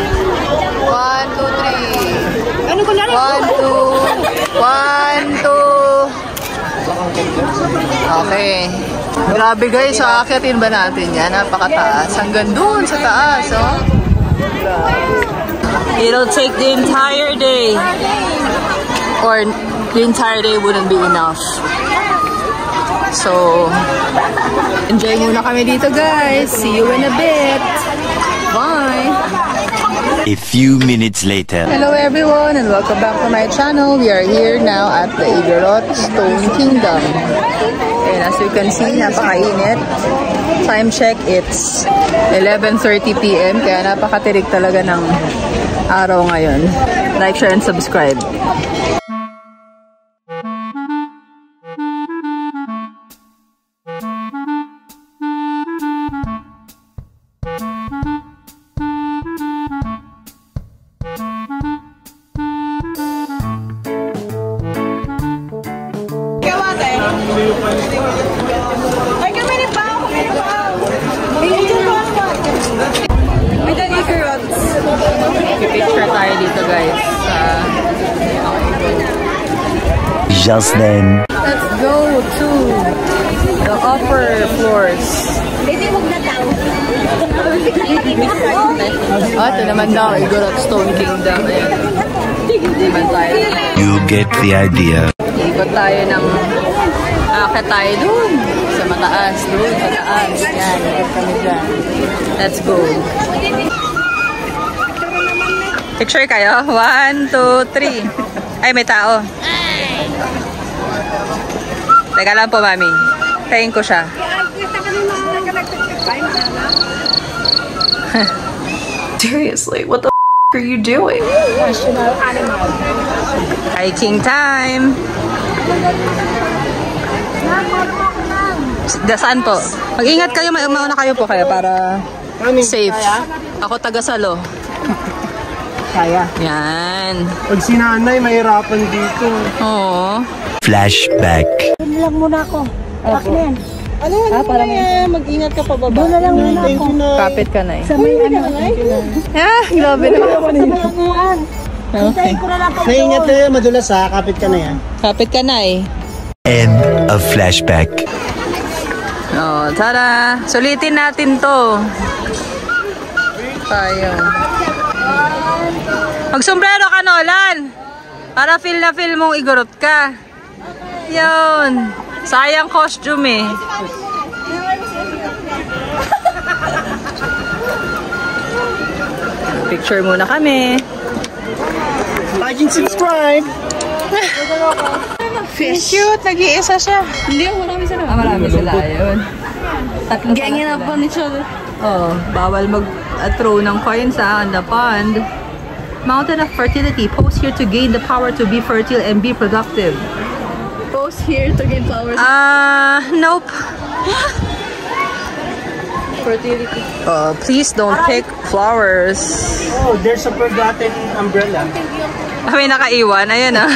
1, 2, 3. Ano ko na rin? 1, 2. Okay. Grabe guys, so aakyatin ba natin yan? Napakataas. Hanggang dun sa taas, oh. It'll take the entire day. Or the entire day wouldn't be enough. So, enjoy muna kami dito guys. See you in a bit. Bye! A few minutes later. Hello everyone and welcome back to my channel. We are here now at the Igorot Stone Kingdom. And as you can see, napakainit. time check, it's 11:30 PM. Kaya napakatirik talaga ng araw ngayon. Like, share, and subscribe. Picture tayo dito, guys. Just then. Let's go to the upper floors. Ito naman daw, Igorot Stone Kingdom. Naman tayo. You get the idea. Ikot tayo ng akit tayo dun. Sa mataas, dun, sa taas. Yan, ikot kami dyan. Let's go. Picture kayo? 1, 2, 3. Ay, may tao. Teka lang po, mami. Tayin ko siya. Seriously, what the are you doing? Hiking time. Saan po? Mag-ingat kayo, mauna kayo po kayo para safe. Ako taga Salo. Kaya. Yan. Pag sinanay, mahirapan dito. Oo. Flashback. Doon lang muna ako. Akin yan. Ano? Para may mag-ingat ka pa baba. Doon na lang muna ako. kapit ka na eh. Sa may ano. Ah, grabe naman. Sa may upuan. Hintayin ko na lang kayo. Naingat kayo, madulas ha. Kapit ka na yan. Kapit ka na eh. End of flashback. Oh, tara. Sulitin natin to. Tayo. Magsombrero ka, Nolan. Para feel na feel mong igorot ka. Yun. Sayang costume eh. Picture muna kami. Like and subscribe. Fish. Cute. Nag-iisa siya. Hindi, marami sila. Marami sila. Ayun. Tatlo gangin up on each other. Oh, bawal mag-throw ng coins on the pond. Mountain of Fertility. Post here to gain the power to be fertile and be productive. Post here to gain flowers. Nope. Fertility. Please don't pick flowers. Oh, there's a forgotten umbrella. May nakaiwan. Ayan ah.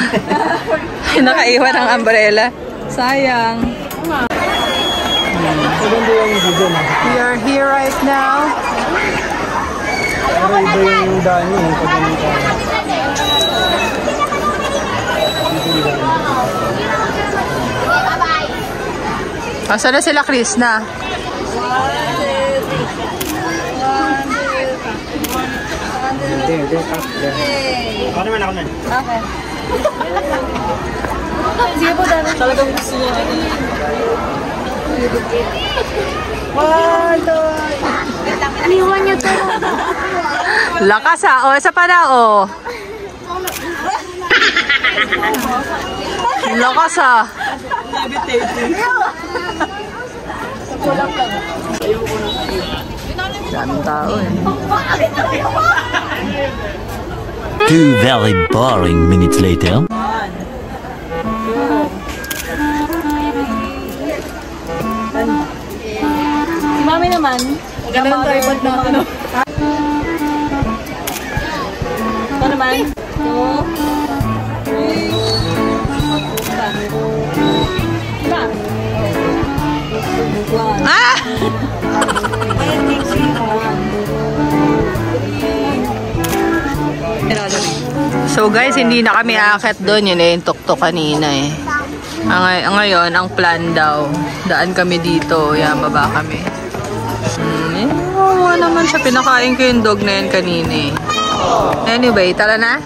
May nakaiwan ang umbrella. Sayang. We are here right now. Pero iba yung daan niya. Asa na sila, Chris na? Ako naman, ako naman. Okay. Sige po, dami. Talagang gusto niya. Aniwan niyo to. Lakas ah. O, isa pa na o. Lakas ah. Daming tao eh. 2 very boring minutes later. Si Mami naman. Ganun tayo ba't na ano? Ito naman. 2, 3. Ah! So guys, hindi na kami aakyat doon. Yun eh, yung tuktok kanina eh. Ngayon, ang plan daw, daan kami dito. Yan, baba kami. Oo naman siya. Pinakain ko yung dog na yan kanina eh. Anyway, tara na.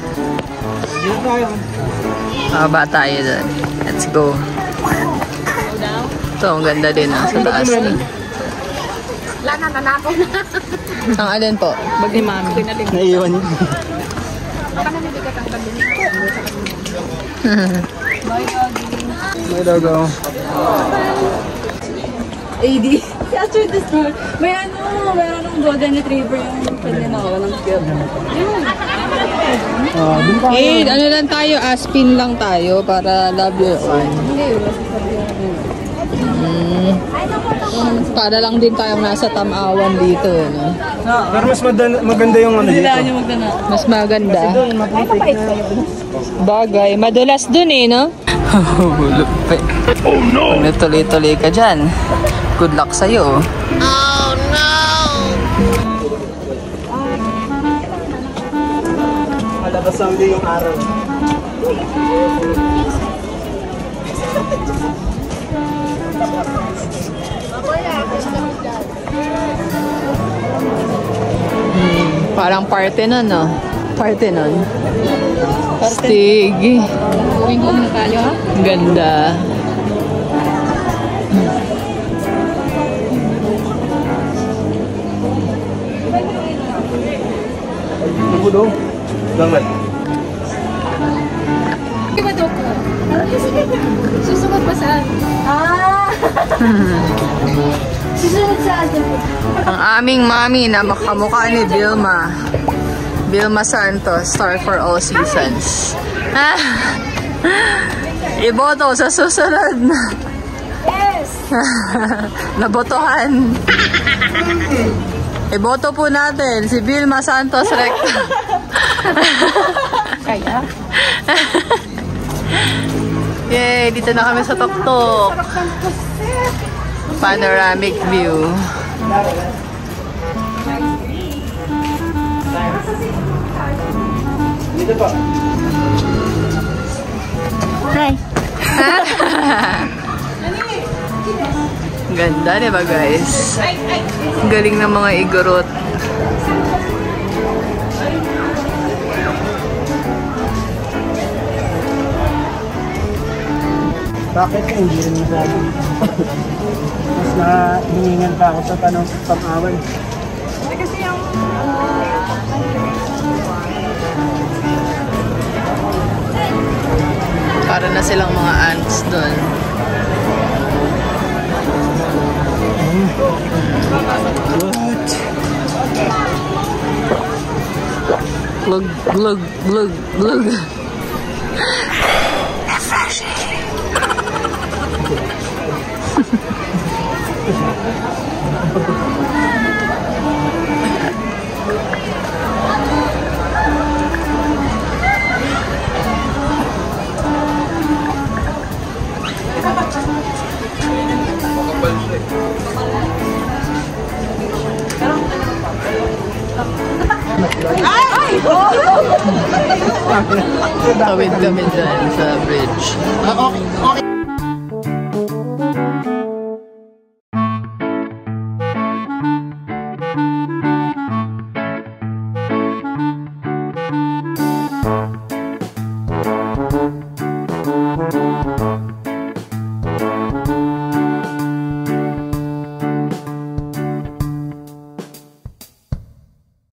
Baba tayo doon. Let's go. Ito, ang ganda din ah. Sa taas. Wala na, nanakaw na. Ang alin po? Bag ni Mami. Naiiwan yun. Bye, doggy. Bye, dogo. AD. Si Astrid the Star. Meron ng golden retriever yung kanya na walang cute. Ano lang tayo, Aspin lang tayo para love your own. Para lang din tayong nasa tamawan dito, no? Pero mas maganda yung ano dito. Mas maganda. Bagay, madulas dun eh, no? Oh no! Pag natuloy-tuloy ka dyan, good luck sa'yo. Oh no! Malabas ang yung araw. Parang Parthenon, no? Parthenon. Stig. Going home na tayo, ha? Ganda. Nagulo. Gamat. Diba daw ko? Susunod pa saan? Susunod sa atin. Ang aming mami na makamukha ni Vilma. Vilma Santos, star for all seasons. Iboto sa susunod na. Yes! Nabotohan. Iboto po natin si Vilma Santos Recta. Kaya? Yay! Dito na kami sa Tuktuk. Panoramic view. Dito po. Hi. Ganda, diba guys? Galing ng mga igorot. Bakit hindi rin masabi? Mas nahihingan pa ako sa tamawan. Kasi yung... Para na silang mga ants doon. What? Glug, glug, glug, glug. Tawid kami dyan sa bridge. Okay.